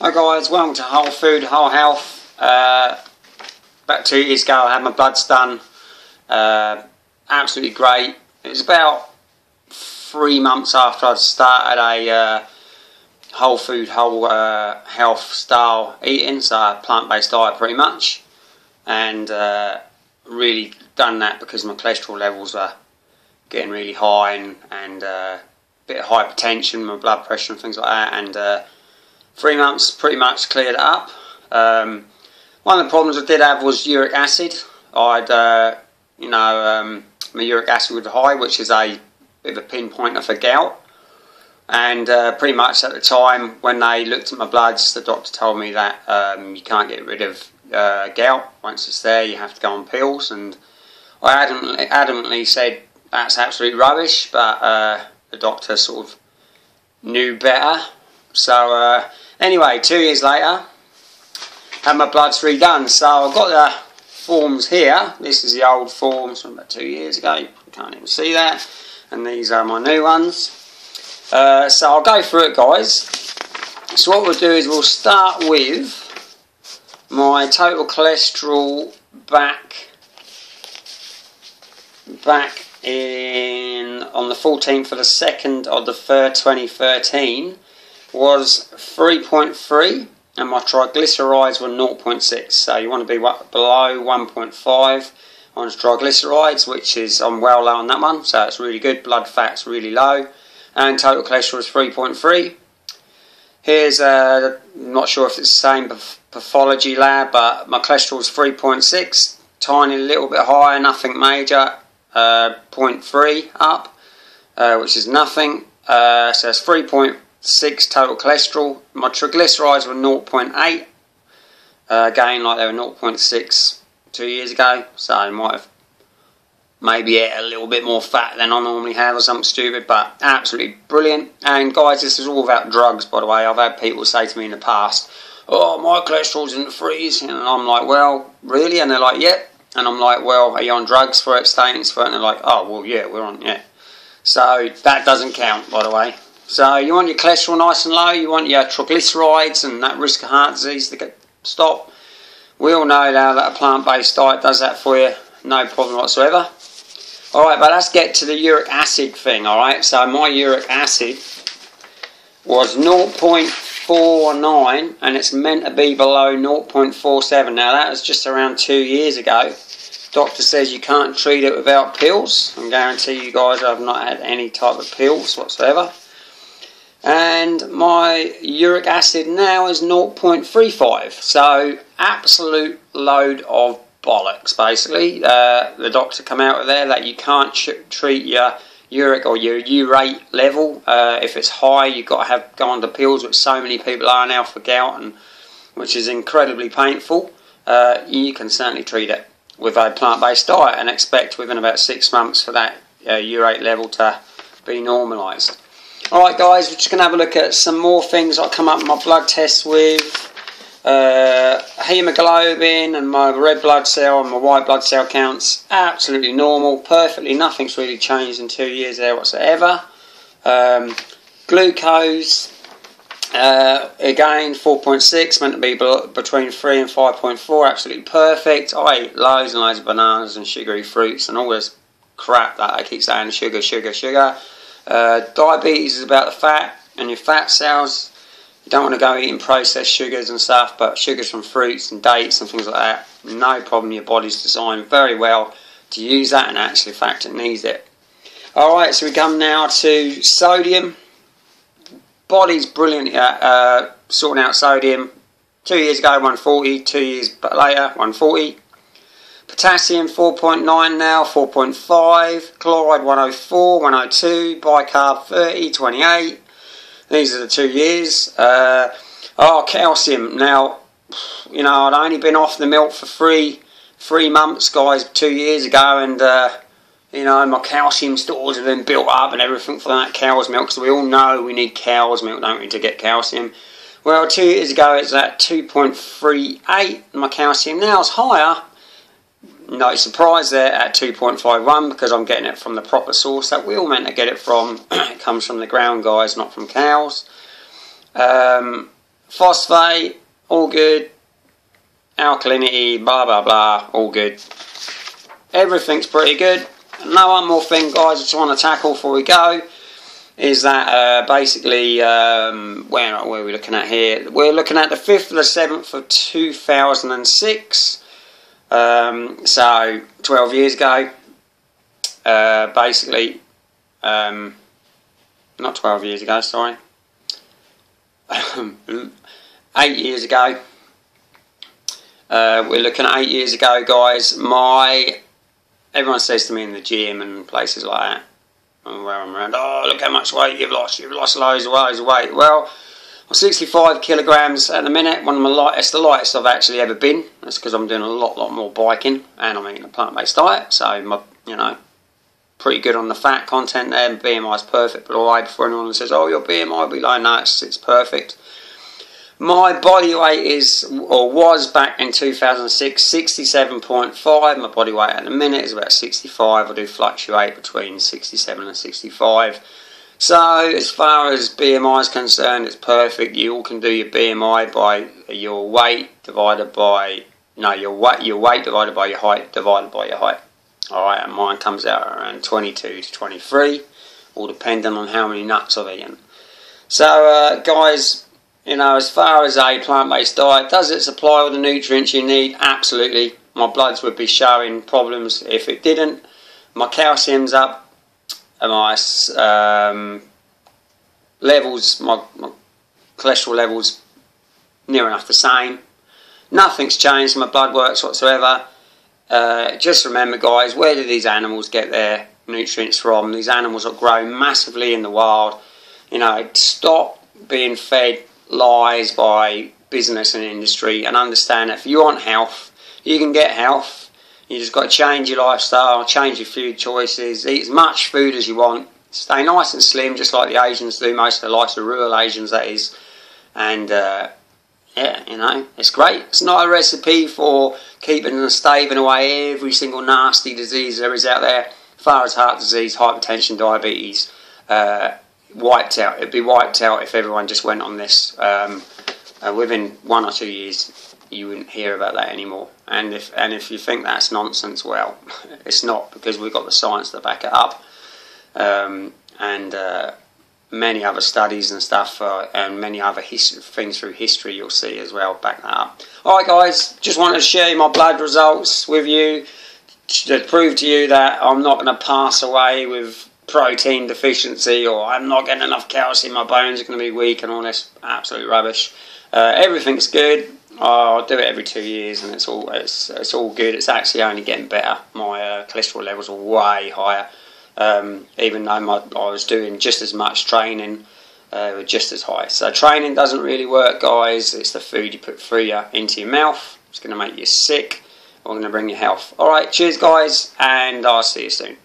Hi guys, welcome to Whole Food, Whole Health. About 2 years ago I had my bloods done. Absolutely great. It was about 3 months after I'd started a whole food, whole health style eating, so a plant-based diet pretty much. And really done that because my cholesterol levels were getting really high and a bit of hypertension, my blood pressure and things like that. And 3 months pretty much cleared it up. One of the problems I did have was uric acid. My uric acid was high, which is a bit of a pinpointer for gout. And pretty much at the time when they looked at my bloods, the doctor told me that you can't get rid of gout. Once it's there, you have to go on pills. And I adamantly said that's absolute rubbish, but the doctor sort of knew better. So anyway, 2 years later, had my bloods redone. So I've got the forms here. This is the old forms from about 2 years ago. You can't even see that. And these are my new ones. So I'll go through it, guys. So what we'll do is we'll start with my total cholesterol back in on the 14th of the 2nd of the 3rd 2013 was 3.3, and my triglycerides were 0.6. So you want to be below 1.5 on triglycerides, which is I'm well low on that one, so it's really good. Blood fat's really low, and total cholesterol is 3.3. Here's I'm not sure if it's the same pathology lab, but my cholesterol is 3.6, tiny little bit higher, nothing major. 0.3 up, which is nothing. So it's 3.6 total cholesterol. My triglycerides were 0.8. Again, like they were 0.6 2 years ago, so I might have maybe ate a little bit more fat than I normally have or something stupid, but absolutely brilliant. And guys, this is all about drugs, by the way. I've had people say to me in the past, oh, my cholesterol's in the freeze, and I'm like, well, really? And they're like, yep. And I'm like, well, are you on drugs for it, statins for it? And they're like, oh, well, yeah, we're on, yeah. So that doesn't count, by the way. So you want your cholesterol nice and low, you want your triglycerides and that risk of heart disease to stop. We all know now that a plant-based diet does that for you, no problem whatsoever. Alright, but let's get to the uric acid thing, alright? So my uric acid was 0.49, and it's meant to be below 0.47. Now that was just around 2 years ago. Doctor says you can't treat it without pills. I guarantee you guys I've not had any type of pills whatsoever. And my uric acid now is 0.35. So absolute load of bollocks, basically. The doctor come out of there that you can't treat your uric or your urate level. If it's high, you've got to go on to pills, which so many people are now for gout, and which is incredibly painful. You can certainly treat it with a plant-based diet and expect within about 6 months for that urate level to be normalised. Alright guys, we're just going to have a look at some more things I come up with my blood tests with. Hemoglobin and my red blood cell and my white blood cell counts absolutely normal, perfectly, nothing's really changed in 2 years there whatsoever. Glucose, again 4.6, meant to be between 3 and 5.4, absolutely perfect. I ate loads and loads of bananas and sugary fruits and all this crap that I keep saying, sugar. Diabetes is about the fat and your fat cells. You don't want to go eating processed sugars and stuff, but sugars from fruits and dates and things like that, no problem. Your body's designed very well to use that, and actually, in fact, it needs it. Alright, so we come now to sodium. Body's brilliant at sorting out sodium. 2 years ago, 140. 2 years later, 140. Potassium, 4.9 now, 4.5. Chloride, 104, 102. Bicarb, 30, 28. These are the 2 years. Calcium. Now, you know, I'd only been off the milk for three months, guys, 2 years ago, and you know, my calcium stores have been built up and everything for that cow's milk. So we all know we need cow's milk, don't we, to get calcium. Well, 2 years ago it's at 2.38. My calcium now is higher. No surprise there at 2.51 because I'm getting it from the proper source that we all meant to get it from. It comes from the ground, guys, not from cows. Phosphate, all good. Alkalinity, blah blah blah, all good. Everything's pretty good. Now, one more thing, guys, I just want to tackle before we go is that basically, where are we looking at here? We're looking at the 5th of the 7th of 2006. So 12 years ago. Basically, not 12 years ago, sorry. 8 years ago. We're looking at 8 years ago, guys. Everyone says to me in the gym and places like that, where I'm around, oh, look how much weight you've lost loads of weight. Well, I'm 65 kilograms at the minute, it's the lightest I've actually ever been. That's because I'm doing a lot more biking, and I'm eating a plant-based diet, so pretty good on the fat content there. BMI is perfect, but alright, before anyone says, oh, your BMI will be low, no, it's perfect. My body weight was back in 2006, 67.5. My body weight at the minute is about 65. I do fluctuate between 67 and 65. So as far as BMI is concerned, it's perfect. You all can do your BMI by your weight divided by your weight divided by your height divided by your height. Alright, and mine comes out around 22 to 23, all depending on how many nuts I've eaten. So guys, as far as a plant-based diet, does it supply all the nutrients you need? Absolutely. My bloods would be showing problems if it didn't. My calcium's up, and my levels, my cholesterol levels, near enough the same. Nothing's changed. My blood works whatsoever. Just remember, guys, where do these animals get their nutrients from? These animals are grown massively in the wild. Stop being fed lies by business and industry, and understand that if you want health, you can get health. You just got to change your lifestyle, change your food choices, eat as much food as you want, stay nice and slim, just like the Asians do, most of their lives, the rural Asians, that is. And yeah, it's great. It's not a recipe for keeping and staving away every single nasty disease there is out there. As far as heart disease, hypertension, diabetes, wiped out. It'd be wiped out if everyone just went on this. Within 1 or 2 years, you wouldn't hear about that anymore. And if you think that's nonsense, well, it's not, because we've got the science to back it up. Many other studies and stuff, and many other things through history you'll see as well back that up. Alright guys, just wanted to share my blood results with you to prove to you that I'm not going to pass away with protein deficiency, or I'm not getting enough calcium, my bones are going to be weak and all this absolute rubbish. Everything's good. I do it every 2 years, and it's all good. It's actually only getting better. My cholesterol levels are way higher, even though I was doing just as much training, just as high. So training doesn't really work, guys. It's the food you put into your mouth. It's going to make you sick, or going to bring you health. Alright, cheers guys, and I'll see you soon.